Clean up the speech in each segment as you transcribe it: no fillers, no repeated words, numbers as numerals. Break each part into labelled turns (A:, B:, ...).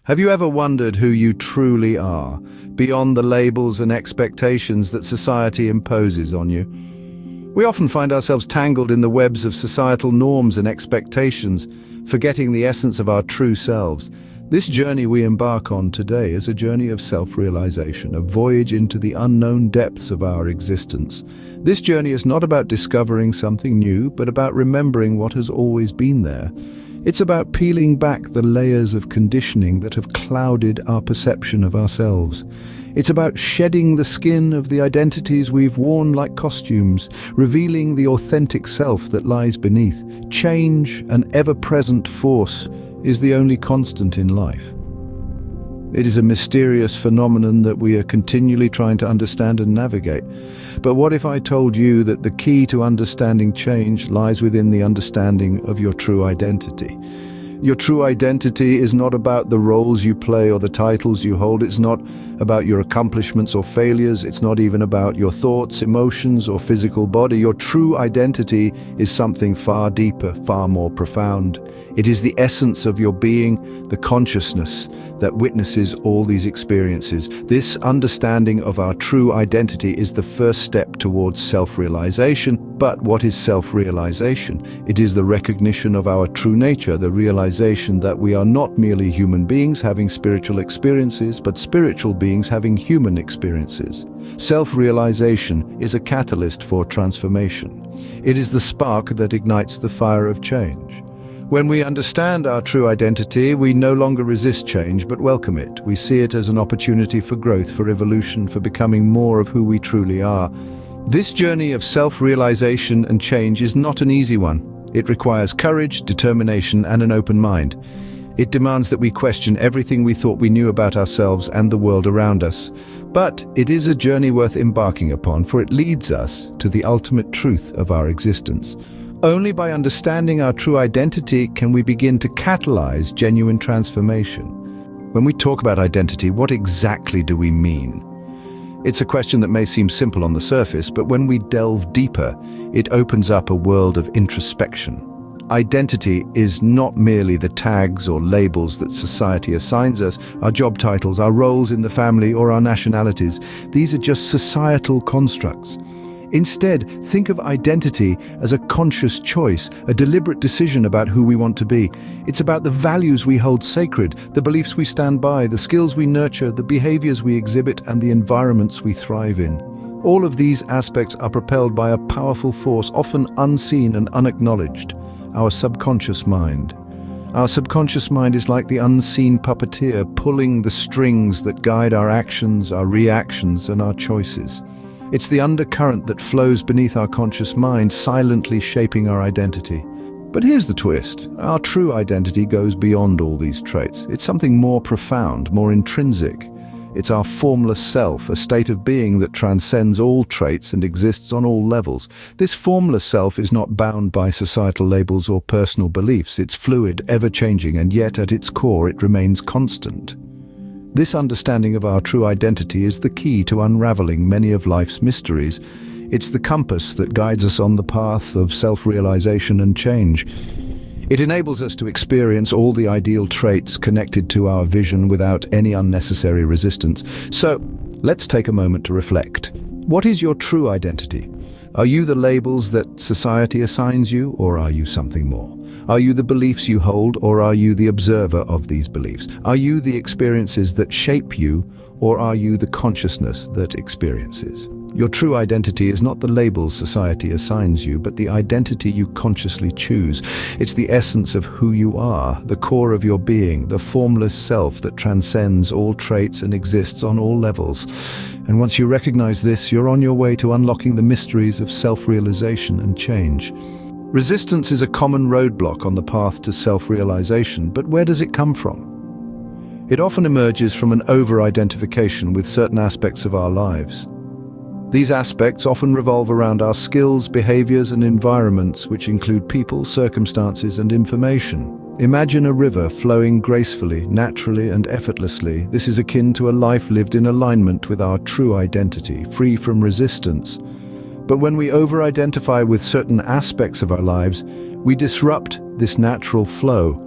A: Have you ever wondered who you truly are, beyond the labels and expectations that society imposes on you? We often find ourselves tangled in the webs of societal norms and expectations, forgetting the essence of our true selves. This journey we embark on today is a journey of self-realization, a voyage into the unknown depths of our existence. This journey is not about discovering something new, but about remembering what has always been there. It's about peeling back the layers of conditioning that have clouded our perception of ourselves. It's about shedding the skin of the identities we've worn like costumes, revealing the authentic self that lies beneath. Change, an ever-present force, is the only constant in life. It is a mysterious phenomenon that we are continually trying to understand and navigate. But what if I told you that the key to understanding change lies within the understanding of your true identity? Your true identity is not about the roles you play or the titles you hold. It's not about your accomplishments or failures. It's not even about your thoughts, emotions, or physical body. Your true identity is something far deeper, far more profound. It is the essence of your being, the consciousness that witnesses all these experiences. This understanding of our true identity is the first step towards self-realization. But what is self-realization? It is the recognition of our true nature, the realization that we are not merely human beings having spiritual experiences, but spiritual beings having human experiences. Self-realization is a catalyst for transformation. It is the spark that ignites the fire of change. When we understand our true identity, we no longer resist change, but welcome it. We see it as an opportunity for growth, for evolution, for becoming more of who we truly are. This journey of self-realization and change is not an easy one. It requires courage, determination, and an open mind. It demands that we question everything we thought we knew about ourselves and the world around us. But it is a journey worth embarking upon, for it leads us to the ultimate truth of our existence. Only by understanding our true identity can we begin to catalyze genuine transformation. When we talk about identity, what exactly do we mean? It's a question that may seem simple on the surface, but when we delve deeper, it opens up a world of introspection. Identity is not merely the tags or labels that society assigns us, our job titles, our roles in the family, or our nationalities. These are just societal constructs. Instead, think of identity as a conscious choice, a deliberate decision about who we want to be. It's about the values we hold sacred, the beliefs we stand by, the skills we nurture, the behaviors we exhibit, and the environments we thrive in. All of these aspects are propelled by a powerful force, often unseen and unacknowledged: our subconscious mind. Our subconscious mind is like the unseen puppeteer, pulling the strings that guide our actions, our reactions, and our choices. It's the undercurrent that flows beneath our conscious mind, silently shaping our identity. But here's the twist. Our true identity goes beyond all these traits. It's something more profound, more intrinsic. It's our formless self, a state of being that transcends all traits and exists on all levels. This formless self is not bound by societal labels or personal beliefs. It's fluid, ever-changing, and yet at its core it remains constant. This understanding of our true identity is the key to unraveling many of life's mysteries. It's the compass that guides us on the path of self-realization and change. It enables us to experience all the ideal traits connected to our vision without any unnecessary resistance. So, let's take a moment to reflect. What is your true identity? Are you the labels that society assigns you, or are you something more? Are you the beliefs you hold, or are you the observer of these beliefs? Are you the experiences that shape you, or are you the consciousness that experiences? Your true identity is not the labels society assigns you, but the identity you consciously choose. It's the essence of who you are, the core of your being, the formless self that transcends all traits and exists on all levels. And once you recognize this, you're on your way to unlocking the mysteries of self-realization and change. Resistance is a common roadblock on the path to self-realization, but where does it come from? It often emerges from an over-identification with certain aspects of our lives. These aspects often revolve around our skills, behaviors, and environments, which include people, circumstances, and information. Imagine a river flowing gracefully, naturally, and effortlessly. This is akin to a life lived in alignment with our true identity, free from resistance. But when we over-identify with certain aspects of our lives, we disrupt this natural flow.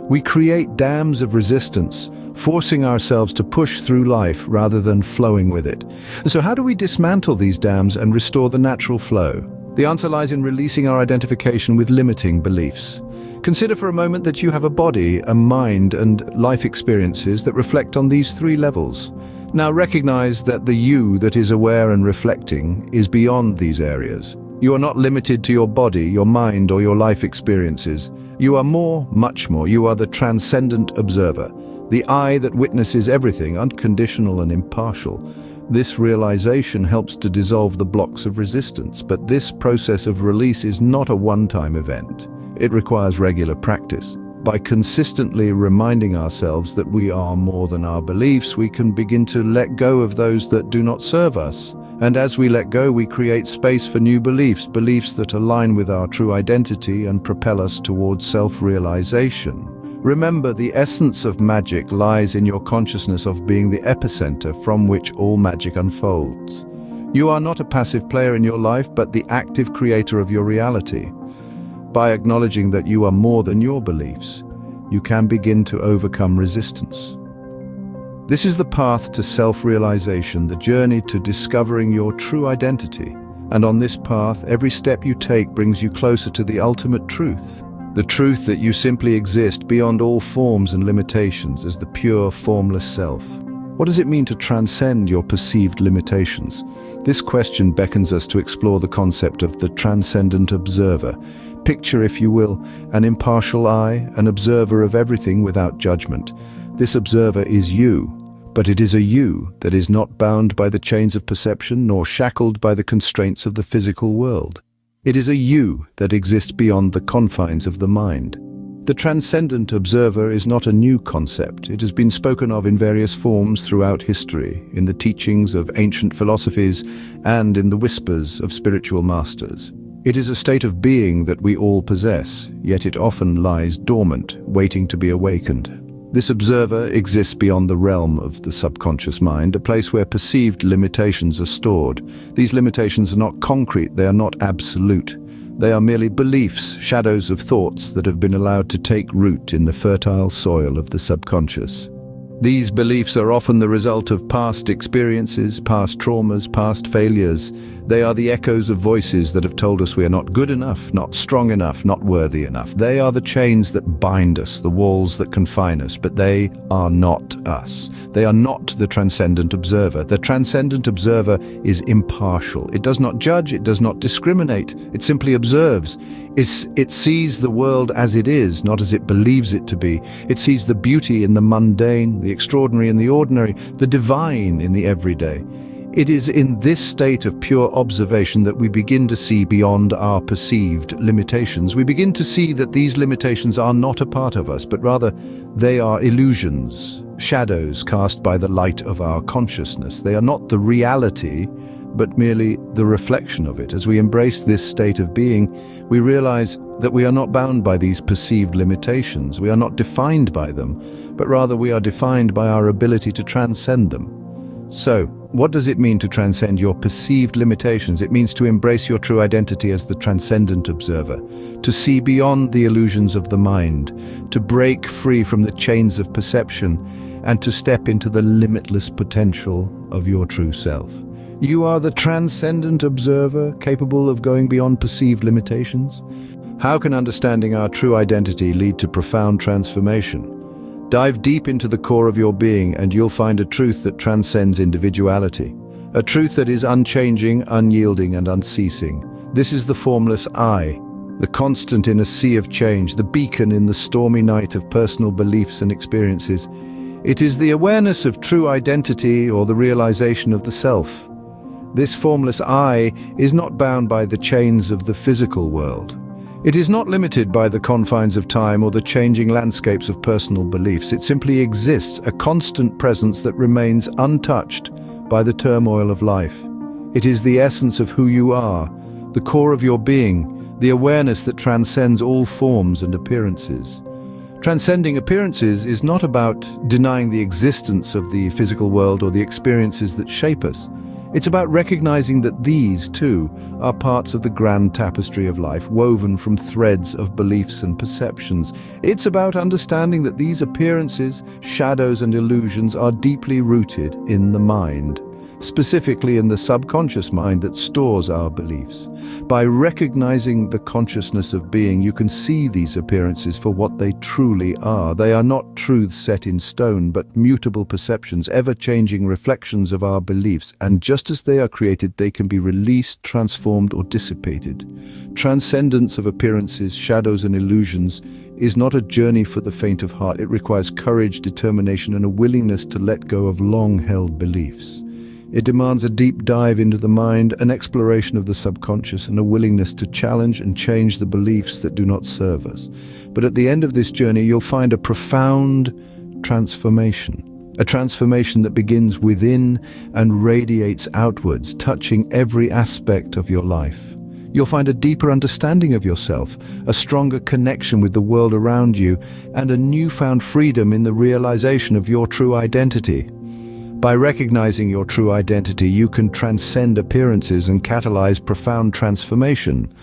A: We create dams of resistance, forcing ourselves to push through life rather than flowing with it. So how do we dismantle these dams and restore the natural flow? The answer lies in releasing our identification with limiting beliefs. Consider for a moment that you have a body, a mind, and life experiences that reflect on these three levels. Now recognize that the you that is aware and reflecting is beyond these areas. You are not limited to your body, your mind, or your life experiences. You are more, much more. You are the transcendent observer, the I that witnesses everything, unconditional and impartial. This realization helps to dissolve the blocks of resistance, but this process of release is not a one-time event. It requires regular practice. By consistently reminding ourselves that we are more than our beliefs, we can begin to let go of those that do not serve us. And as we let go, we create space for new beliefs, beliefs that align with our true identity and propel us towards self-realization. Remember, the essence of magic lies in your consciousness of being the epicenter from which all magic unfolds. You are not a passive player in your life, but the active creator of your reality. By acknowledging that you are more than your beliefs, you can begin to overcome resistance. This is the path to self-realization, the journey to discovering your true identity. And on this path, every step you take brings you closer to the ultimate truth. The truth that you simply exist beyond all forms and limitations as the pure, formless self. What does it mean to transcend your perceived limitations? This question beckons us to explore the concept of the transcendent observer. Picture, if you will, an impartial eye, an observer of everything without judgment. This observer is you, but it is a you that is not bound by the chains of perception nor shackled by the constraints of the physical world. It is a you that exists beyond the confines of the mind. The transcendent observer is not a new concept. It has been spoken of in various forms throughout history, in the teachings of ancient philosophies and in the whispers of spiritual masters. It is a state of being that we all possess, yet it often lies dormant, waiting to be awakened. This observer exists beyond the realm of the subconscious mind, a place where perceived limitations are stored. These limitations are not concrete, they are not absolute. They are merely beliefs, shadows of thoughts that have been allowed to take root in the fertile soil of the subconscious. These beliefs are often the result of past experiences, past traumas, past failures. They are the echoes of voices that have told us we are not good enough, not strong enough, not worthy enough. They are the chains that bind us, the walls that confine us, but they are not us. They are not the transcendent observer. The transcendent observer is impartial. It does not judge, it does not discriminate, it simply observes. It sees the world as it is, not as it believes it to be. It sees the beauty in the mundane, the extraordinary in the ordinary, the divine in the everyday. It is in this state of pure observation that we begin to see beyond our perceived limitations. We begin to see that these limitations are not a part of us, but rather they are illusions, shadows cast by the light of our consciousness. They are not the reality, but merely the reflection of it. As we embrace this state of being, we realize that we are not bound by these perceived limitations. We are not defined by them, but rather we are defined by our ability to transcend them. So, what does it mean to transcend your perceived limitations? It means to embrace your true identity as the transcendent observer, to see beyond the illusions of the mind, to break free from the chains of perception, and to step into the limitless potential of your true self. You are the transcendent observer, capable of going beyond perceived limitations. How can understanding our true identity lead to profound transformation? Dive deep into the core of your being and you'll find a truth that transcends individuality. A truth that is unchanging, unyielding, and unceasing. This is the formless I, the constant in a sea of change, the beacon in the stormy night of personal beliefs and experiences. It is the awareness of true identity or the realization of the self. This formless I is not bound by the chains of the physical world. It is not limited by the confines of time or the changing landscapes of personal beliefs. It simply exists, a constant presence that remains untouched by the turmoil of life. It is the essence of who you are, the core of your being, the awareness that transcends all forms and appearances. Transcending appearances is not about denying the existence of the physical world or the experiences that shape us. It's about recognizing that these, too, are parts of the grand tapestry of life, woven from threads of beliefs and perceptions. It's about understanding that these appearances, shadows, and illusions are deeply rooted in the mind, specifically in the subconscious mind that stores our beliefs. By recognizing the consciousness of being, you can see these appearances for what they truly are. They are not truths set in stone, but mutable perceptions, ever-changing reflections of our beliefs. And just as they are created, they can be released, transformed, or dissipated. Transcendence of appearances, shadows, and illusions is not a journey for the faint of heart. It requires courage, determination, and a willingness to let go of long-held beliefs. It demands a deep dive into the mind, an exploration of the subconscious, and a willingness to challenge and change the beliefs that do not serve us. But at the end of this journey, you'll find a profound transformation. A transformation that begins within and radiates outwards, touching every aspect of your life. You'll find a deeper understanding of yourself, a stronger connection with the world around you, and a newfound freedom in the realization of your true identity. By recognizing your true identity, you can transcend appearances and catalyze profound transformation.